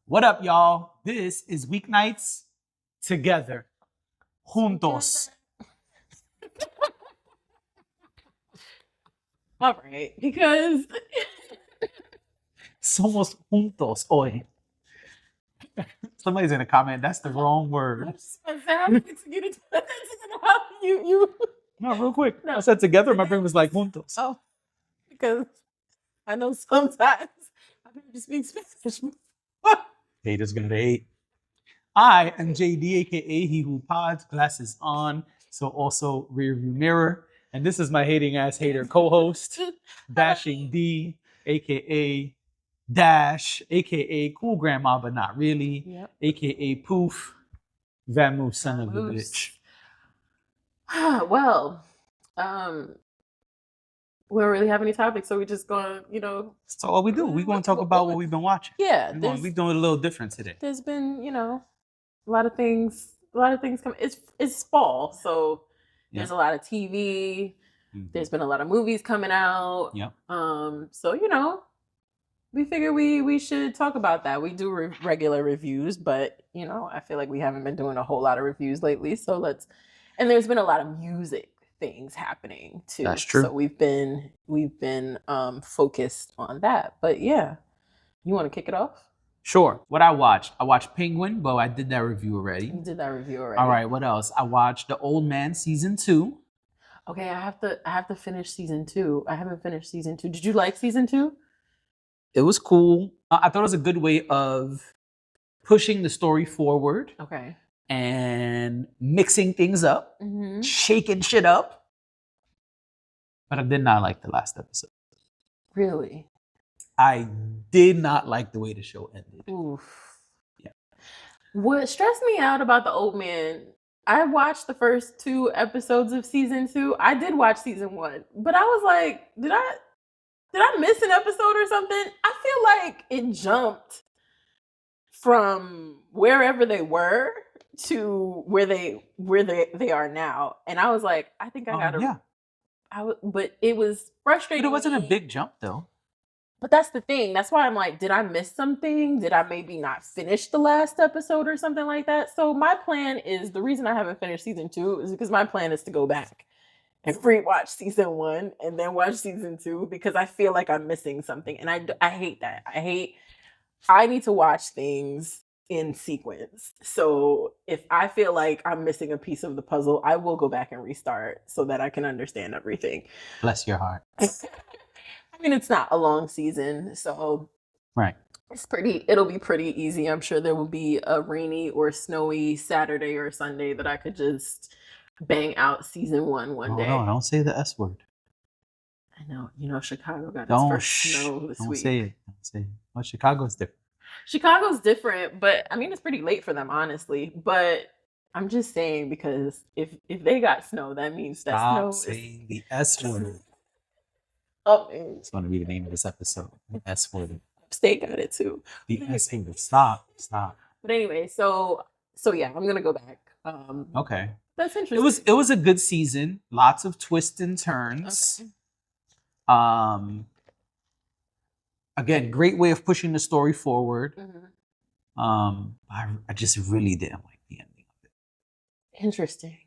What up, y'all? This is Weeknights together. Juntos. All right, because Somos juntos hoy. Somebody's in a comment, that's the wrong word. you. No, real quick. No. I said together, my brain was like juntos. Oh, because I know sometimes I better just speak Spanish. Haters gonna hate. I am JD, aka He Who Pods, glasses on, so also rear view mirror. And this is my hating ass hater co-host, Dashing D, aka Dash, aka Cool Grandma, but not really, Yep. aka Poof, Vamoose, son of a Vamoose. bitch. Well, we don't really have any topics, so we just gonna, That's all we do. We're gonna talk about what we've been watching. Yeah, We're doing a little different today. there's been, a lot of things coming. It's fall, so there's a lot of TV. There's been a lot of movies coming out. Yep. So we figure we should talk about that. We do regular reviews, but I feel like we haven't been doing a whole lot of reviews lately. So and there's been a lot of music things happening too. That's true. So we've been focused on that. But yeah, you want to kick it off? Sure. What I watched Penguin, but I did that review already. You did that review already. All right. What else? I watched The Old Man season 2. Okay, I have to finish season 2. I haven't finished season 2. Did you like season 2? It was cool. I thought it was a good way of pushing the story forward. Okay. And mixing things up, Mm-hmm. shaking shit up. But I did not like the last episode. Really? I did not like the way the show ended. Oof. Yeah. What stressed me out about The Old Man, I watched the first 2 episodes of season 2. I did watch season 1, but I was like, did I miss an episode or something? I feel like it jumped from wherever they were to where they are now, and I was like, I think I gotta. Yeah. But it was frustrating. But it wasn't a big jump though. But that's the thing. That's why I'm like, did I miss something? Did I maybe not finish the last episode or something like that? So my plan is, the reason I haven't finished season 2 is because my plan is to go back and rewatch season 1 and then watch season 2, because I feel like I'm missing something, and I hate that. I need to watch things in sequence. So if I feel like I'm missing a piece of the puzzle, I will go back and restart so that I can understand everything. Bless your heart. I mean, it's not a long season, so right. It'll be pretty easy. I'm sure there will be a rainy or snowy Saturday or Sunday that I could just bang out season 1 one day. No, don't say the S word. I know. Chicago got its first snow this week. Don't say it. Well, Chicago's different. Chicago's different, but I mean, it's pretty late for them, honestly. But I'm just saying, because if they got snow, that means that snow is... saying the S word. It's going to be the name of this episode. The S word. Upstate got it too. The S word. Stop. But anyway, so yeah, I'm gonna go back. Okay. That's interesting. It was a good season. Lots of twists and turns. Okay. Again, great way of pushing the story forward. Mm-hmm. I just really didn't like the ending of it. Interesting.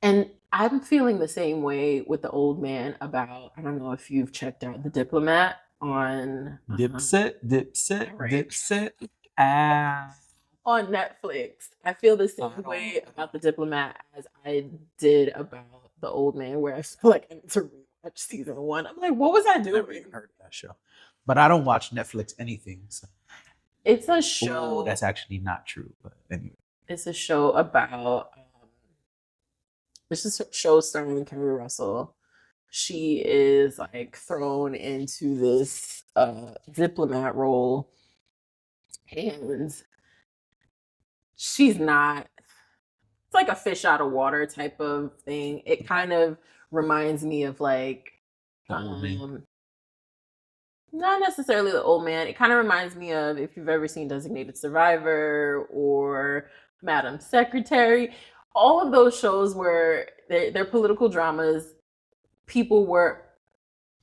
And I'm feeling the same way with The Old Man about, I don't know if you've checked out The Diplomat on... Dipset. On Netflix. I feel the same way about The Diplomat as I did about The Old Man, where I feel like I need to rewatch season 1. I'm like, what was I doing? I never even heard of that show. But I don't watch Netflix anything. So. It's a show... Ooh, that's actually not true, but anyway. It's a show about... This is a show starring Kerry Russell. She is like thrown into this diplomat role, and she's not... It's like a fish out of water type of thing. It kind of reminds me of like... not necessarily The Old Man. It kind of reminds me of, if you've ever seen Designated Survivor or Madam Secretary. All of those shows where they're political dramas, people were,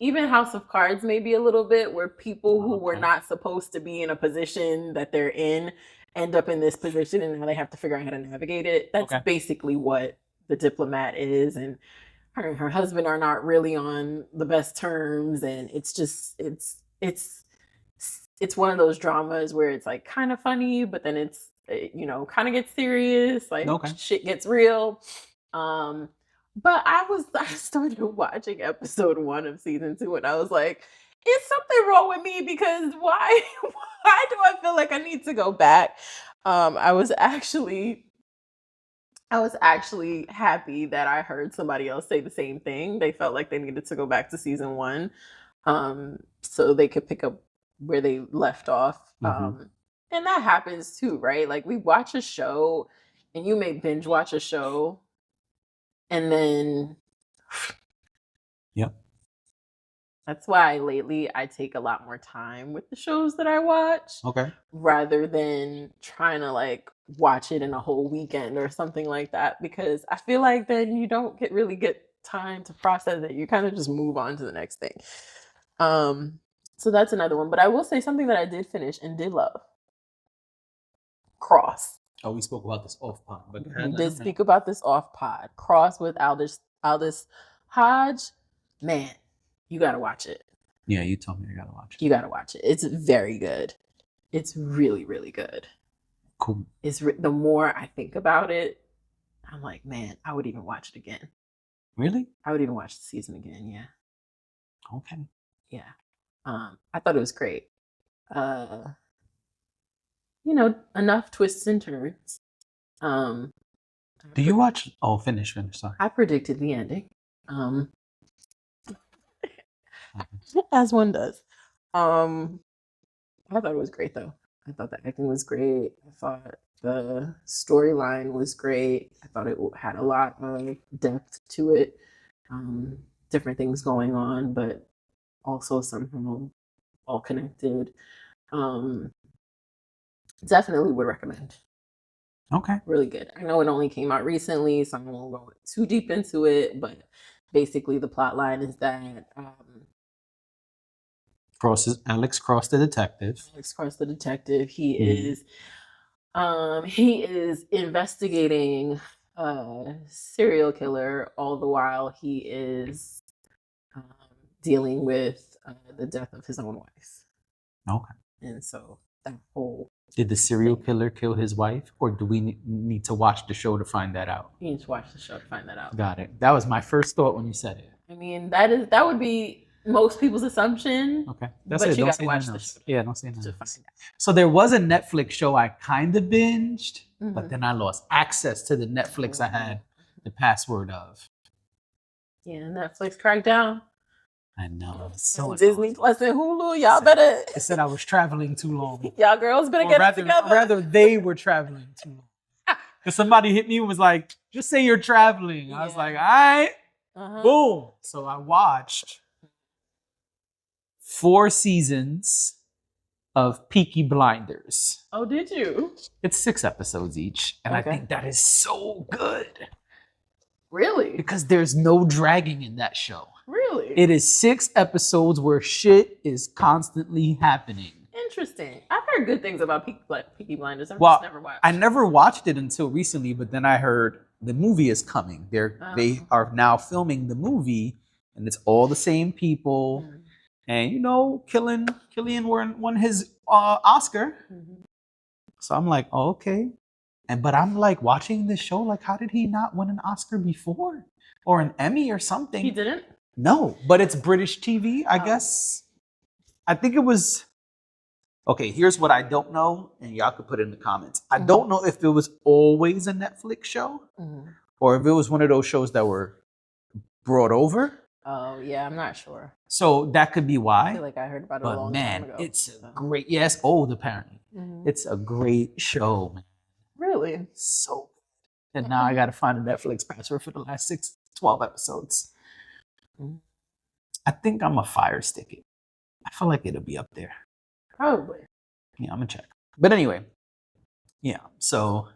even House of Cards, maybe a little bit, where people who were Okay. not supposed to be in a position that they're in end up in this position, and now they have to figure out how to navigate it. That's Okay. basically what The Diplomat is, and her and her husband are not really on the best terms, and it's just it's one of those dramas where it's like kind of funny, but then it's kind of gets serious, like Okay. shit gets real. But I started watching episode 1 of season 2, and I was like, is something wrong with me? Because why why do I feel like I need to go back? I was actually happy that I heard somebody else say the same thing. They felt like they needed to go back to season 1, so they could pick up where they left off. And that happens too, right? Like, we watch a show, and you may binge watch a show, and then Yep. that's why lately I take a lot more time with the shows that I watch, Okay. rather than trying to like watch it in a whole weekend or something like that, because I feel like then you don't really get time to process it. You kind of just move on to the next thing. So that's another one. But I will say something that I did finish and did love. Cross. Oh, we spoke about this off pod, but We did speak about this off pod. Cross with Aldous Hodge. Man, you gotta watch it. Yeah, you told me I gotta watch it. You gotta watch it. It's very good. It's really, really good. Cool. The more I think about it, I'm like, man, I would even watch it again. Really? I would even watch the season again. Yeah. Okay. Yeah. I thought it was great. Enough twists and turns. Do you watch? Oh, finish. Sorry. I predicted the ending. As one does. I thought it was great, though. I thought the acting was great. I thought the storyline was great. I thought it had a lot of depth to it. Different things going on, but also somehow all connected. Definitely would recommend. Okay. Really good. I know it only came out recently, so I won't go too deep into it, but basically the plot line is that Alex Cross the detective. He is investigating a serial killer, all the while he is dealing with the death of his own wife. Okay. And so that whole... Did the serial killer kill his wife, or do we need to watch the show to find that out? You need to watch the show to find that out. Got it. That was my first thought when you said it. I mean, that would be most people's assumption. Okay. That's but it. you Don't gotta say watch nothing the else. show Yeah, don't say nothing to else. find out. So there was a Netflix show I kind of binged, but then I lost access to the Netflix I had the password of. Yeah, Netflix cracked down. I know. So Disney Plus and Hulu, y'all better... It said I was traveling too long. Y'all girls better get it together. Rather, they were traveling too long. Because somebody hit me and was like, just say you're traveling. I was like, all right. Boom. So I watched 4 seasons of Peaky Blinders. Oh, did you? It's 6 episodes each. And I think that is so good. Really? Because there's no dragging in that show. Really? It is 6 episodes where shit is constantly happening. Interesting. I've heard good things about Peaky Blinders. I've Well, just never watched. I never watched it until recently, but then I heard the movie is coming. They are now filming the movie, and it's all the same people. And Killian won his Oscar. So I'm like, oh, okay. But I'm like watching this show, like, how did he not win an Oscar before? Or an Emmy or something? He didn't? No, but it's British TV, I guess. I think it was... Okay, here's what I don't know, and y'all could put it in the comments. I don't know if it was always a Netflix show, or if it was one of those shows that were brought over. Oh, yeah, I'm not sure. So that could be why. I feel like I heard about it a long time ago. It's a great... Yeah, it's old, apparently. It's a great show, man. Really? So good. And now I got to find a Netflix password for the last 12 episodes. I think I'm a fire stick it. I feel like it'll be up there. Probably. Yeah, I'm gonna check. But anyway, yeah. So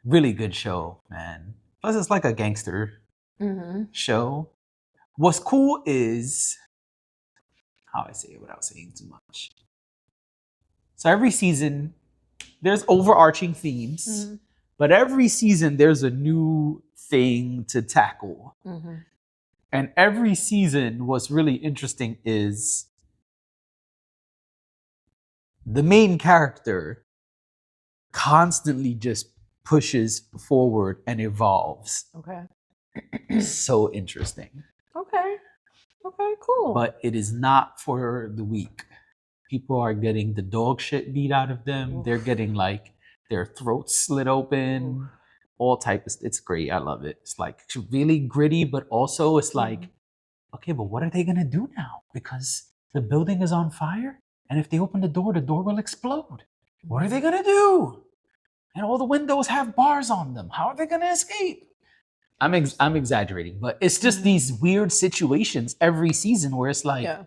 really good show, man. Plus, it's like a gangster show. What's cool is how I say it without saying too much. So every season, there's overarching themes, but every season there's a new thing to tackle. And every season, what's really interesting is the main character constantly just pushes forward and evolves. Okay. So interesting. Okay. Okay, cool. But it is not for the weak. People are getting the dog shit beat out of them. Oof. They're getting like their throats slit open. Oof. All type of, it's great. I love it. It's like really gritty, but also it's like, okay, but what are they gonna do now? Because the building is on fire, and if they open the door will explode. What are they gonna do? And all the windows have bars on them. How are they gonna escape? I'm exaggerating, but it's just these weird situations every season where it's like, Yeah.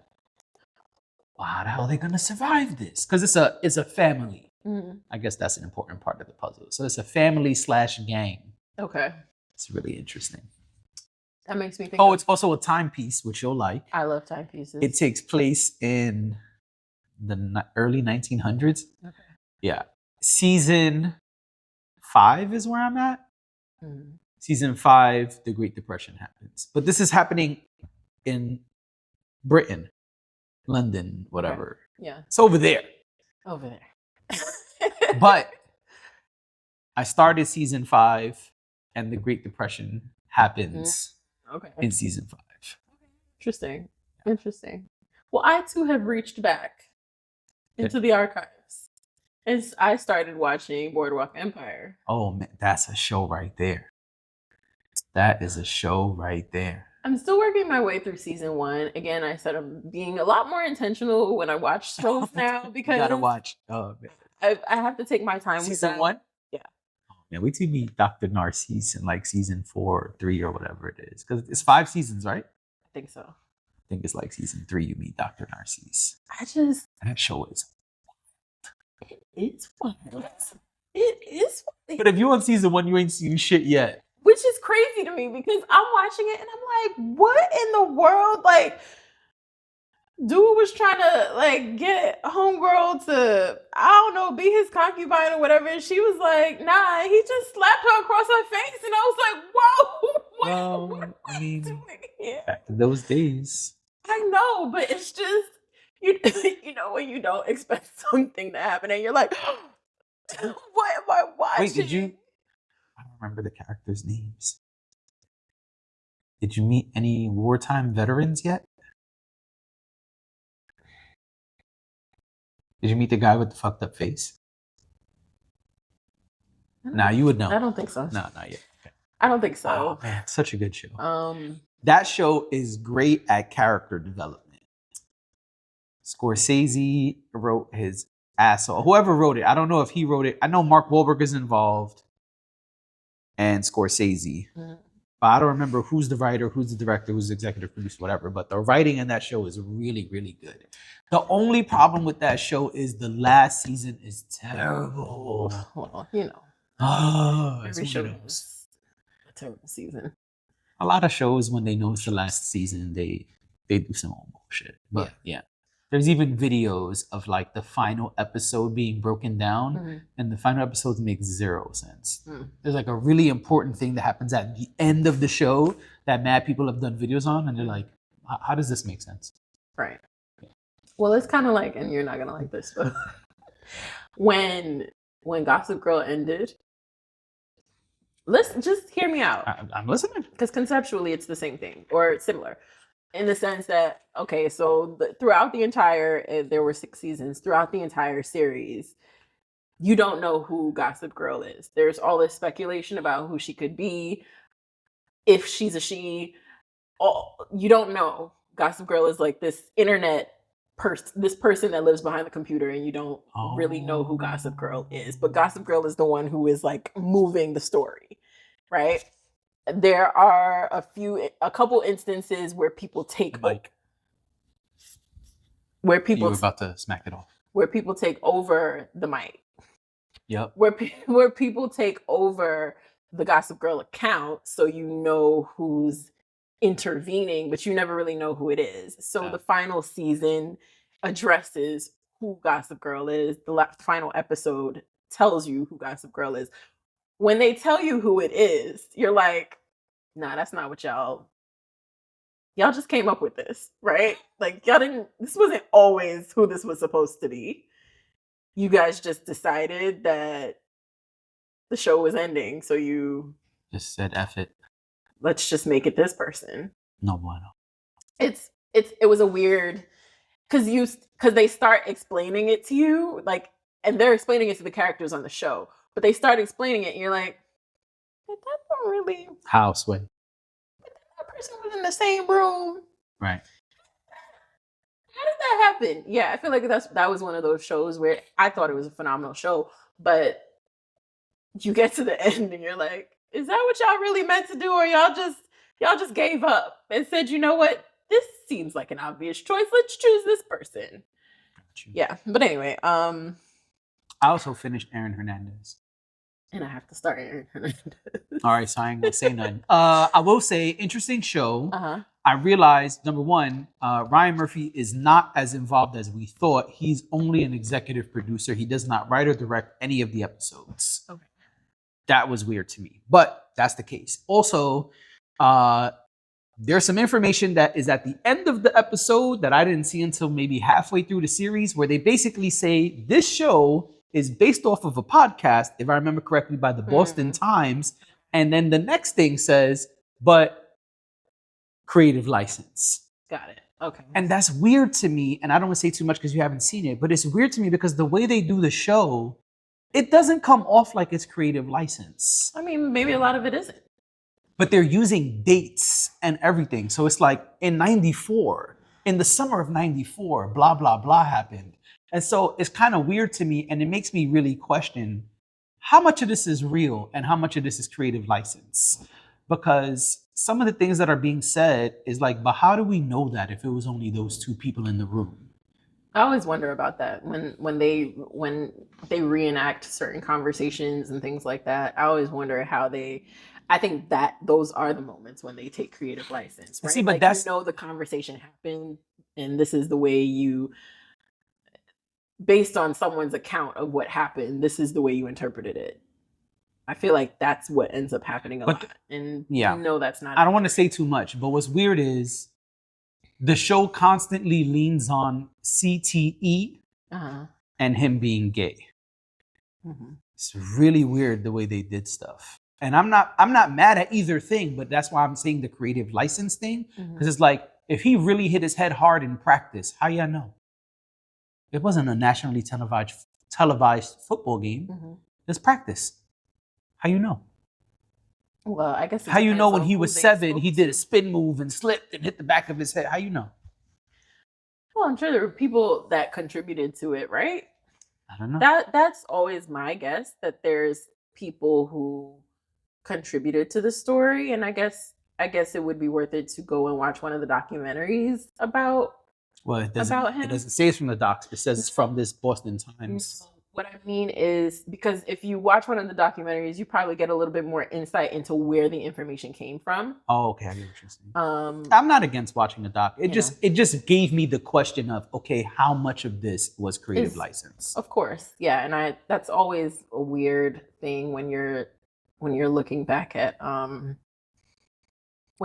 wow, how the hell are they gonna survive this? Because it's a family. I guess that's an important part of the puzzle. So it's a family / gang. Okay. It's really interesting. That makes me think. Oh, it's also a timepiece, which you'll like. I love timepieces. It takes place in the early 1900s. Okay. Yeah. Season 5 is where I'm at. Season 5, the Great Depression happens. But this is happening in Britain, London, whatever. Okay. Yeah. It's over there. Over there. But I started season 5, and the Great Depression happens in season 5. Interesting. Interesting. Well, I too have reached back into the archives. And I started watching Boardwalk Empire. Oh, man, that's a show right there. That is a show right there. I'm still working my way through season 1. Again, I said I'm being a lot more intentional when I watch shows now because you gotta watch. Oh, man. I have to take my time with Season that. 1? Yeah. Oh, man, wait till you meet Dr. Narcisse in like season 4 or 3 or whatever it is. Because it's 5 seasons, right? I think so. I think it's like season 3 you meet Dr. Narcisse. That show is. It is wild. It is wild. But if you on season 1, you ain't seen shit yet. Which is crazy to me because I'm watching it and I'm like, what in the world? Like, dude was trying to like get homegirl to, I don't know, be his concubine or whatever. And she was like, nah, he just slapped her across her face. And I was like, whoa, what am I doing here? Back to those days. I know, but it's just, you know, when you don't expect something to happen and you're like, what am I watching? Wait, did you? I don't remember the characters' names. Did you meet any wartime veterans yet? Did you meet the guy with the fucked up face? Nah, you would know. I don't think so. No, not yet. Okay. I don't think so. Oh man, such a good show. That show is great at character development. Scorsese wrote his ass off. Whoever wrote it, I don't know if he wrote it. I know Mark Wahlberg is involved. And Scorsese. But I don't remember who's the writer, who's the director, who's the executive producer, whatever. But the writing in that show is really, really good. The only problem with that show is the last season is terrible. Well, you know. Oh, every show is a terrible season. A lot of shows, when they know it's the last season, they do some old bullshit. But yeah. There's even videos of like the final episode being broken down, and the final episodes make zero sense. There's like a really important thing that happens at the end of the show that mad people have done videos on, and they're like, how does this make sense? Right. Yeah. Well, it's kind of like, and you're not gonna like this, but when Gossip Girl ended, listen, just hear me out. I'm listening. Because conceptually, it's the same thing or similar. In the sense that, okay, so throughout the entire, there were 6 seasons, throughout the entire series, you don't know who Gossip Girl is. There's all this speculation about who she could be, if she's a she. You don't know. Gossip Girl is like this internet this person that lives behind the computer, and you don't really know who Gossip Girl is. But Gossip Girl is the one who is like moving the story, right? There are a couple instances where people take like, you were about to smack it off. Where people take over the mic. Yep. Where people take over the Gossip Girl account, so you know who's intervening, but you never really know who it is. So the final season addresses who Gossip Girl is. The final episode tells you who Gossip Girl is. When they tell you who it is, you're like, nah, that's not what y'all just came up with this, right? Like this wasn't always who this was supposed to be. You guys just decided that the show was ending, so you just said F it. Let's just make it this person. No bueno. It was a weird because they start explaining it to you, like, and they're explaining it to the characters on the show, but they start explaining it and you're like, that don't really houseway. That person was in the same room. Right. How did that happen? Yeah, I feel like that was one of those shows where I thought it was a phenomenal show, but you get to the end and you're like, is that what y'all really meant to do, or y'all just gave up and said, you know what, this seems like an obvious choice, let's choose this person. Yeah, but anyway, I also finished Aaron Hernandez, and I have to start Aaron Hernandez. All right, so I ain't gonna say nothing. I will say, interesting show. I realized, number one, Ryan Murphy is not as involved as we thought. He's only an executive producer. He does not write or direct any of the episodes. Okay. That was weird to me, but that's the case. Also, there's some information that is at the end of the episode that I didn't see until maybe halfway through the series, where they basically say this show is based off of a podcast, if I remember correctly, by the Boston Times. And then the next thing says, but creative license. Got it. Okay. And that's weird to me. And I don't want to say too much because you haven't seen it, but it's weird to me because the way they do the show, it doesn't come off like it's creative license. I mean, maybe a lot of it isn't. But they're using dates and everything. So it's like in 94, in the summer of 94, blah, blah, blah happened. And so it's kind of weird to me. And it makes me really question how much of this is real and how much of this is creative license. Because some of the things that are being said is like, but how do we know that if it was only those two people in the room? I always wonder about that when they reenact certain conversations and things like that. I always wonder how I think that those are the moments when they take creative license, right? See, but like, that's, you know, the conversation happened and this is the way you, based on someone's account of what happened, this is the way you interpreted it. I feel like that's what ends up happening a lot. And yeah, no, that's not. I don't want to say too much, but what's weird is the show constantly leans on CTE and him being gay. It's really weird the way they did stuff. And I'm not mad at either thing, but that's why I'm saying the creative license thing. Because it's like, if he really hit his head hard in practice, how y'all know? It wasn't a nationally televised football game. It's practice. How you know? Well, I guess. How you know when he was 7, he did a spin move and slipped and hit the back of his head? How you know? Well, I'm sure there were people that contributed to it, right? I don't know. That's always my guess, that there's people who contributed to the story, and I guess it would be worth it to go and watch one of the documentaries about. Well, it doesn't. About him. It doesn't say it's from the docs. It says it's from this Boston Times. What I mean is, because if you watch one of the documentaries, you probably get a little bit more insight into where the information came from. Oh, okay, I get what you're saying. I'm not against watching a doc. It just gave me the question of, okay, how much of this was creative license? Of course, yeah, and that's always a weird thing when you're looking back at when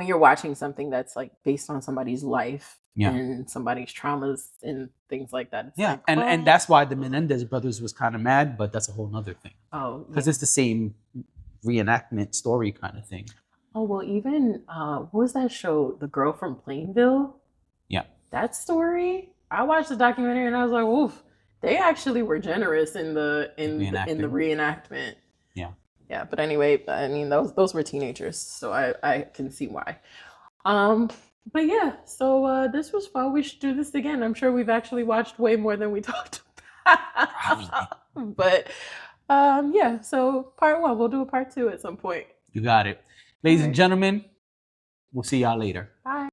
you're watching something that's like based on somebody's life. And somebody's traumas and things like that. It's like, and that's why the Menendez brothers was kind of mad, but that's a whole nother thing. Oh, because it's the same reenactment story kind of thing. Oh, well, even what was that show, The Girl from Plainville? Yeah, that story. I watched the documentary and I was like, "Oof, they actually were generous in the reenactment." Yeah. But anyway, I mean, those were teenagers, so I can see why. But yeah, so this was fun. We should do this again. I'm sure we've actually watched way more than we talked about. But yeah, so part 1, we'll do a part 2 at some point. You got it. Ladies and gentlemen, we'll see y'all later. Bye.